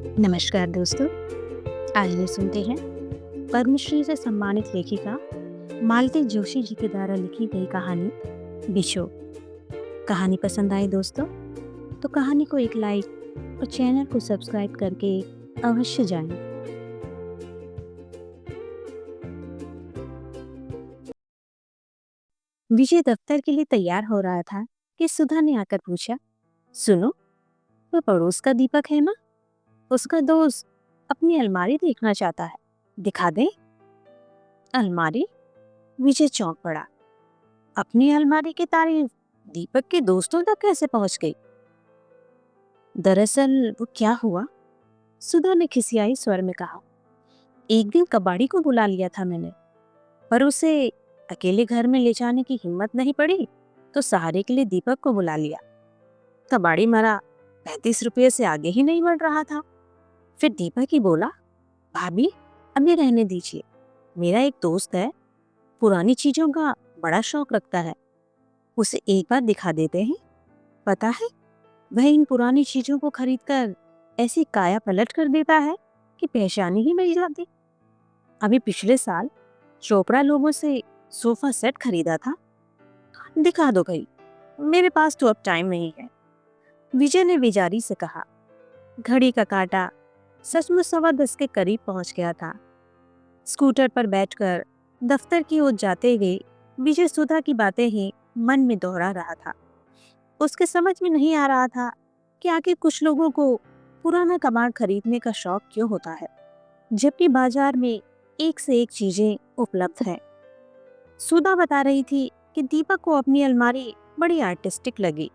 नमस्कार दोस्तों। आइए सुनते हैं पद्मश्री से सम्मानित लेखिका मालती जोशी जी के द्वारा लिखी गई कहानी बिछो। कहानी पसंद आई दोस्तों तो कहानी को एक लाइक और चैनल को सब्सक्राइब करके अवश्य जाएं। विजय दफ्तर के लिए तैयार हो रहा था कि सुधा ने आकर पूछा, सुनो, वो पड़ोस का दीपक है ना, उसका दोस्त अपनी अलमारी देखना चाहता है, दिखा दे। अलमारी? विजय चौंक पड़ा। अपनी अलमारी की तारीफ दीपक के दोस्तों तक कैसे पहुंच गई? दरअसल वो क्या हुआ, सुधा ने खिसियाई स्वर में कहा। एक दिन कबाड़ी को बुला लिया था मैंने, पर उसे अकेले घर में ले जाने की हिम्मत नहीं पड़ी, तो सहारे के लिए दीपक को बुला लिया। कबाड़ी मरा 35 रुपये से आगे ही नहीं बढ़ रहा था। फिर दीपक ही बोला, भाभी अभी रहने दीजिए, मेरा एक दोस्त है, पुरानी चीजों का बड़ा शौक रखता है, उसे एक बार दिखा देते हैं। पता है, वह इन पुरानी चीजों को खरीदकर ऐसी काया पलट कर देता है कि पहचान ही नहीं जाती। अभी पिछले साल चोपड़ा लोगों से सोफा सेट खरीदा था। दिखा दो भाई, मेरे पास तो अब टाइम नहीं है, विजय ने बेजारी से कहा। घड़ी का कांटा सचमुच 10:15 के करीब पहुंच गया था। स्कूटर पर बैठकर दफ्तर की ओर जाते हुए विजय सुधा की बातें ही मन में दोहरा रहा था। उसके समझ में नहीं आ रहा था कि आखिर कुछ लोगों को पुराना कबाड़ खरीदने का शौक क्यों होता है, जबकि बाजार में एक से एक चीजें उपलब्ध हैं। सुधा बता रही थी कि दीपक को अपनी अलमारी बड़ी आर्टिस्टिक लगी।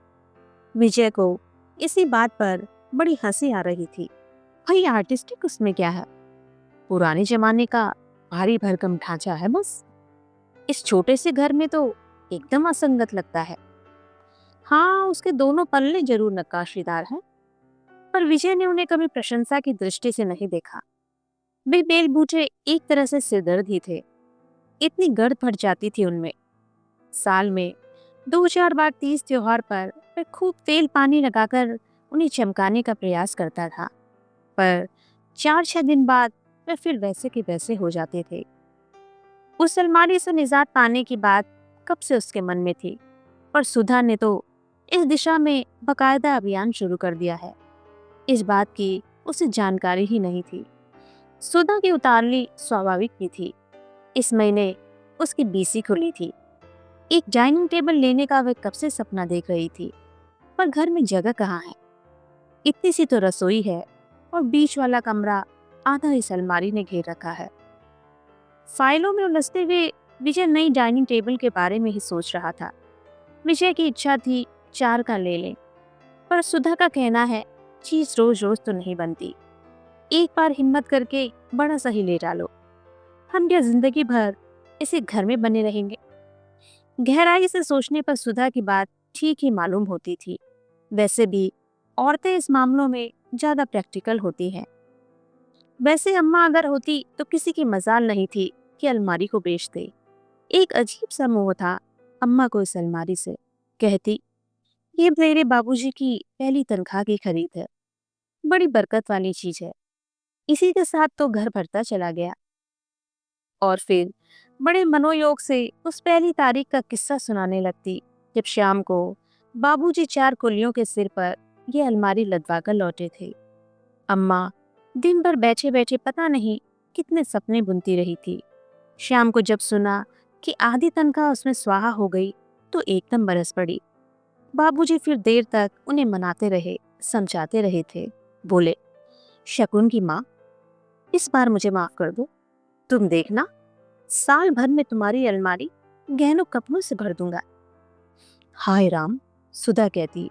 विजय को इसी बात पर बड़ी हंसी आ रही थी। भाई आर्टिस्टिक उसमें क्या है, पुराने जमाने का भारी भरकम ढांचा है बस। इस छोटे से घर में तो एकदम असंगत लगता है। हाँ, उसके दोनों पल्ले जरूर नक्काशीदार हैं, पर विजय ने उन्हें कभी प्रशंसा की दृष्टि से नहीं देखा। वे बेल बूटे एक तरह से सिरदर्द ही थे। इतनी गर्द पड़ जाती थी उनमें। साल में 2-4 बार तीज त्योहार पर वह खूब तेल पानी लगाकर उन्हें चमकाने का प्रयास करता था, पर 4-6 दिन बाद वह फिर वैसे के वैसे हो जाते थे। उस अलमारी से निजात पाने की बात कब से उसके मन में थी, पर सुधा ने तो इस दिशा में बकायदा अभियान शुरू कर दिया है। इस बात की उसे जानकारी ही नहीं थी। सुधा की उतारली स्वाभाविक ही थी। इस महीने उसकी बीसी खुली थी। एक डाइनिंग टेबल लेने का वह कब से सपना देख रही थी, पर घर में जगह कहाँ है। इतनी सी तो रसोई है और बीच वाला कमरा आधा इस अलमारी ने घेर रखा है। फाइलों में उलझते हुए विजय नई डाइनिंग टेबल के बारे में ही सोच रहा था। विजय की इच्छा थी 4 का ले लें, पर सुधा का कहना है चीज रोज रोज तो नहीं बनती, एक बार हिम्मत करके बड़ा सही ले डालो। हम क्या जिंदगी भर इसे घर में बने रहेंगे। गहराई से सोचने पर सुधा की बात ठीक ही मालूम होती थी। वैसे भी औरतें इस मामलों में ज्यादा प्रैक्टिकल होती हैं। वैसे अम्मा अगर होती तो किसी की मजाल नहीं थी कि अलमारी को बेच दे। एक अजीब सा मोह था अम्मा को इस अलमारी से। कहती, ये मेरे बाबूजी की पहली तनख्वाह की खरीद है, बड़ी बरकत वाली चीज है। इसी के साथ तो घर भरता चला गया। और फिर बड़े मनोयोग से उस पहली तारीख का किस्सा सुनाने लगती, जब शाम को बाबूजी 4 कुलियों के सिर पर यह अलमारी लदवा कर लौटे थे। अम्मा दिन भर बैठे बैठे पता नहीं कितने सपने बुनती रही थी। शाम को जब सुना कि आधी तनख्वाह उसमें स्वाहा हो गई, तो एकदम बरस पड़ी। बाबूजी फिर देर तक उन्हें मनाते रहे, समझाते रहे थे। बोले, शकुन की माँ, इस बार मुझे माफ कर दो। तुम देखना, साल भर में तुम्हारी अलमारी गहनों कपड़ों से भर दूंगा। हाय राम, सुधा कहती,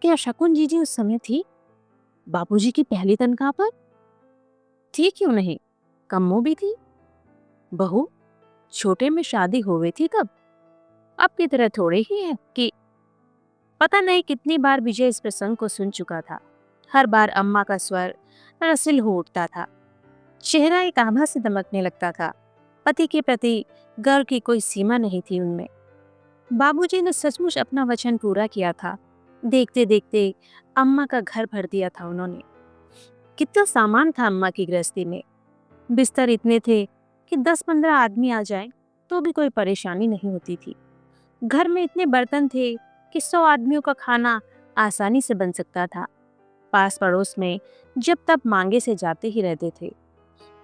क्या शकुन जीजी उस समय थी बाबूजी की पहली तनख्वाह पर? थी क्यों नहीं, कम्मो भी थी। बहू, छोटे में शादी हुई थी तब, अब की तरह थोड़े ही है कि। पता नहीं कितनी बार विजय इस प्रसंग को सुन चुका था। हर बार अम्मा का स्वर रसिल हो उठता था, चेहरा एक आभा से दमकने लगता था। पति के प्रति गर्व की कोई सीमा नहीं थी उनमें। बाबूजी ने सचमुच अपना वचन पूरा किया था। देखते देखते अम्मा का घर भर दिया था उन्होंने। कितना सामान था अम्मा की गृहस्थी में। बिस्तर इतने थे कि 10-15 आदमी आ जाएं तो भी कोई परेशानी नहीं होती थी। घर में इतने बर्तन थे कि 100 आदमियों का खाना आसानी से बन सकता था। पास पड़ोस में जब तब मांगे से जाते ही रहते थे।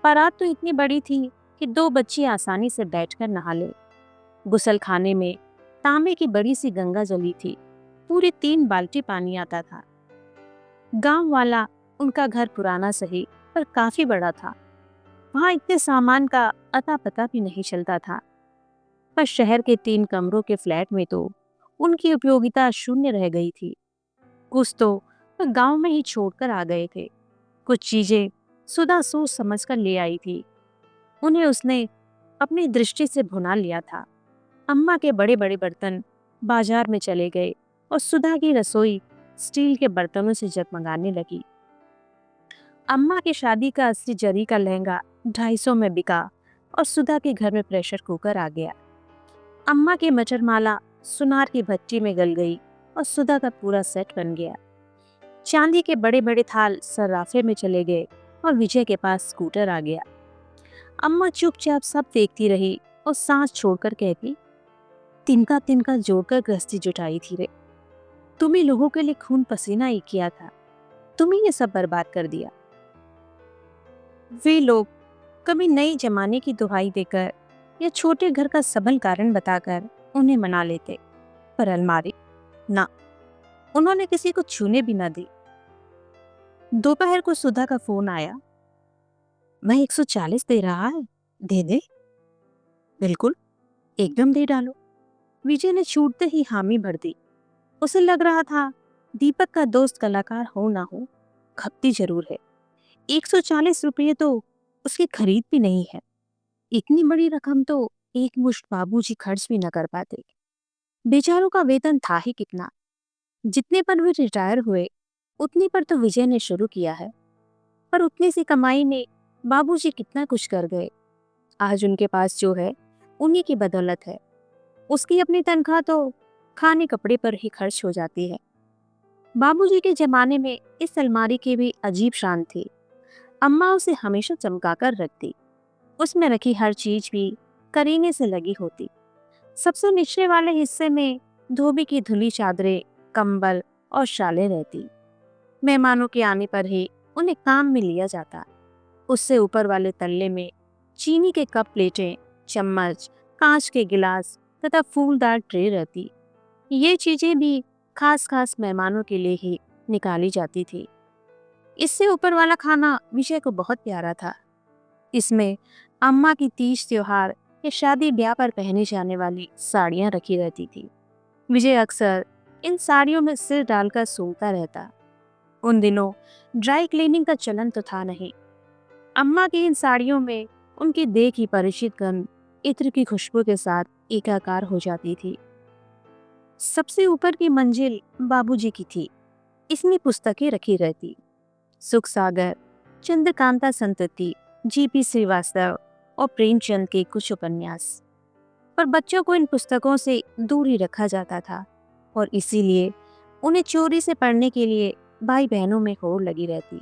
बारात तो इतनी बड़ी थी कि 2 बच्ची आसानी से बैठकर नहा ले। गुसल खाने में तांबे की बड़ी सी गंगा जली थी। पूरी 3 बाल्टी पानी आता था। गांव वाला उनका घर पुराना सही पर काफी बड़ा था। वहां इतने सामान का अता पता भी नहीं चलता था। पर शहर के 3 कमरों के फ्लैट में तो उनकी उपयोगिता शून्य रह गई थी। कुछ तो वह गांव में ही छोड़कर आ गए थे। कुछ चीजें सुधा सोच समझ कर ले आई थी। उन्हें उसने अपनी दृष्टि से भुना लिया था। अम्मा के बड़े बड़े बर्तन बाजार में चले गए और सुधा की रसोई स्टील के बर्तनों से जगमगाने लगी। अम्मा की शादी का 80 जरी का लहंगा 250 में बिका और सुधा के घर में प्रेशर कुकर आ गया। अम्मा की मटरमाला सुनार की भट्टी में गल गई और सुधा का पूरा सेट बन गया। चांदी के बड़े बड़े थाल सर्राफे में चले गए और विजय के पास स्कूटर आ गया। अम्मा चुपचाप सब देखती रही और सांस छोड़कर कहती, तिनका तिनका जोड़कर गृहस्थी जुटाई थी रे। तुम्ही लोगों के लिए खून पसीना ही किया था, तुम्ही ये सब बर्बाद कर दिया। वे लोग कभी नई जमाने की दुहाई देकर या छोटे घर का सबल कारण बताकर उन्हें मना लेते, पर अलमारी ना, उन्होंने किसी को छूने भी न दी। दोपहर को सुधा का फोन आया। मैं 140 दे रहा है, दे दे। बिल्कुल, एकदम दे डालो। विजय ने छूटते ही हामी भर दी। उसे लग रहा था दीपक का दोस्त कलाकार हो ना हो, खपती जरूर है। 140 रुपये तो उसकी खरीद भी नहीं है। इतनी बड़ी रकम तो एक मुश्त बाबूजी खर्च भी न कर पाते। बेचारों का वेतन था ही कितना। जितने पर वे रिटायर हुए उतनी पर तो विजय ने शुरू किया है, पर उतनी सी कमाई में बाबूजी कितना कुछ कर गए। आज उनके पास जो है उन्हीं की बदौलत है। उसकी अपनी तनख्वाह तो खाने कपड़े पर ही खर्च हो जाती है। बाबूजी के जमाने में इस अलमारी की भी अजीब शान थी। अम्मा उसे हमेशा चमकाकर रखती। उसमें रखी हर चीज भी करीने से लगी होती। सबसे निचले वाले हिस्से में धोबी की धुली चादरें, कंबल और शालें रहती। मेहमानों के आने पर ही उन्हें काम में लिया जाता। उससे ऊपर वाले तल्ले में चीनी के कप प्लेटें, चम्मच, कांच के गिलास तथा फूलदार ट्रे रहती। ये चीजें भी खास खास मेहमानों के लिए ही निकाली जाती थी। इससे ऊपर वाला खाना विजय को बहुत प्यारा था। इसमें अम्मा की तीज त्योहार या शादी ब्याह पर पहने जाने वाली साड़ियां रखी रहती थी। विजय अक्सर इन साड़ियों में सिर डालकर सूंघता रहता। उन दिनों ड्राई क्लीनिंग का चलन तो था नहीं। अम्मा की इन साड़ियों में उनकी देह की परिचित गंध इत्र की खुशबू के साथ एकाकार हो जाती थी। सबसे ऊपर की मंजिल बाबूजी की थी। इसमें पुस्तकें रखी रहती। सुख सागर, चंद्रकांता संतति, जीपी श्रीवास्तव और प्रेमचंद के कुछ उपन्यास। पर बच्चों को इन पुस्तकों से दूर ही रखा जाता था और इसीलिए उन्हें चोरी से पढ़ने के लिए भाई बहनों में होड़ लगी रहती।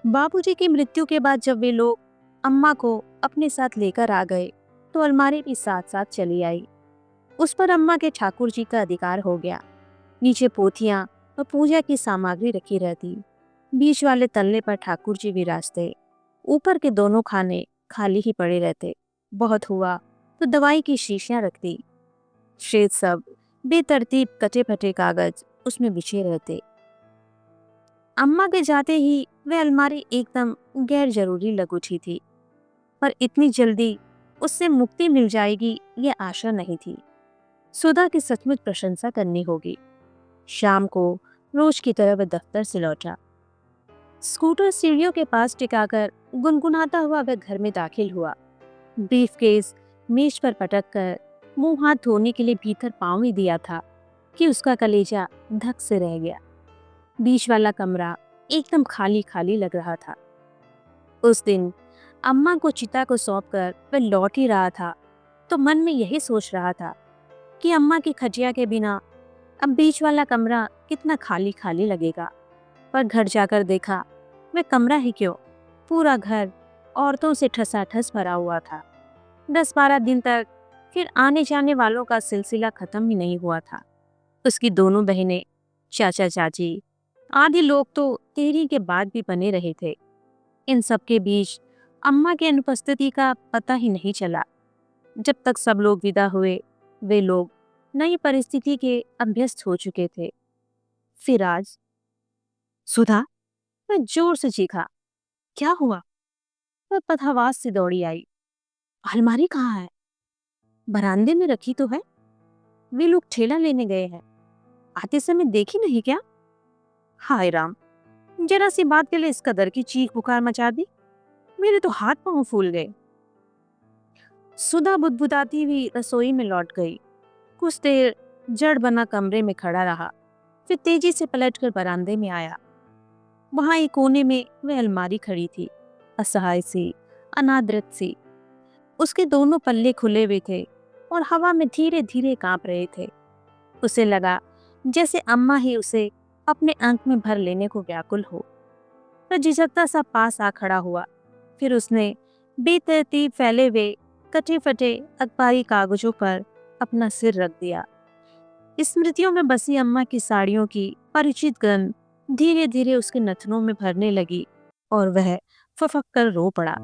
बाबूजी की मृत्यु के बाद जब वे लोग अम्मा को अपने साथ लेकर आ गए तो अलमारी भी साथ साथ चली आई। उस पर अम्मा के ठाकुर जी का अधिकार हो गया। नीचे पोथियां और पूजा की सामग्री रखी रहती। बीच वाले तल्ले पर ठाकुर जी विराजते। ऊपर के दोनों खाने खाली ही पड़े रहते। बहुत हुआ तो दवाई की शीशियां रखती। शेष सब बेतरतीब कटे फटे कागज उसमें बिछे रहते। अम्मा के जाते ही वह अलमारी एकदम गैर जरूरी लग उठी थी, पर इतनी जल्दी उससे मुक्ति मिल जाएगी यह आशा नहीं थी। सुधा की सचमुच प्रशंसा करनी होगी। शाम को रोज की तरह वह दफ्तर से लौटा। स्कूटर सीढ़ियों के पास टिकाकर गुनगुनाता हुआ वह घर में दाखिल हुआ। ब्रीफकेस मेज पर पटक कर मुंह हाथ धोने के लिए भीतर पांव ही दिया था कि उसका कलेजा धक से रह गया। बीच वाला कमरा एकदम खाली खाली लग रहा था। उस दिन अम्मा को चिता को सौंपकर वह लौट ही रहा था तो मन में यही सोच रहा था कि अम्मा की खटिया के बिना अब बीच वाला कमरा कितना खाली खाली लगेगा। पर घर जाकर देखा वह कमरा ही क्यों, पूरा घर औरतों से ठसाठस भरा हुआ था। 10-12 दिन तक फिर आने जाने वालों का सिलसिला खत्म ही नहीं हुआ था। उसकी दोनों बहनें, चाचा चाची आदि लोग तो तेरी के बाद भी बने रहे थे। इन सब के बीच अम्मा की अनुपस्थिति का पता ही नहीं चला। जब तक सब लोग विदा हुए, वे लोग नई परिस्थिति के अभ्यस्त हो चुके थे। फिर आज सुधा, मैं जोर से चीखा, क्या हुआ? वह पथावास से दौड़ी आई। अलमारी कहाँ है? बरामदे में रखी तो है। वे लोग ठेला लेने गए हैं, आते समय देखी नहीं क्या? हाय राम, जरा सी बात के लिए इस कदर की चीख पुकार मचा दी। मेरे तो हाथ पांव फूल गए। सुधा बुदबुदाती हुई रसोई में लौट गई। कुछ देर जड़ बना कमरे में खड़ा रहा, फिर तेजी से पलटकर बरामदे में आया। वहां एक कोने में वह अलमारी खड़ी थी, असहाय सी, अनादृत सी। उसके दोनों पल्ले खुले हुए थे और हवा में धीरे धीरे कांप रहे थे। उसे लगा जैसे अम्मा ही उसे अपने अंक में भर लेने को व्याकुल हो। वह झिझकता सा पास आ खड़ा हुआ। फिर उसने बेतरतीब फैले हुए कटे फटे अखबारी कागजों पर अपना सिर रख दिया। स्मृतियों में बसी अम्मा की साड़ियों की परिचित गंध धीरे धीरे उसके नथनों में भरने लगी और वह फफक कर रो पड़ा।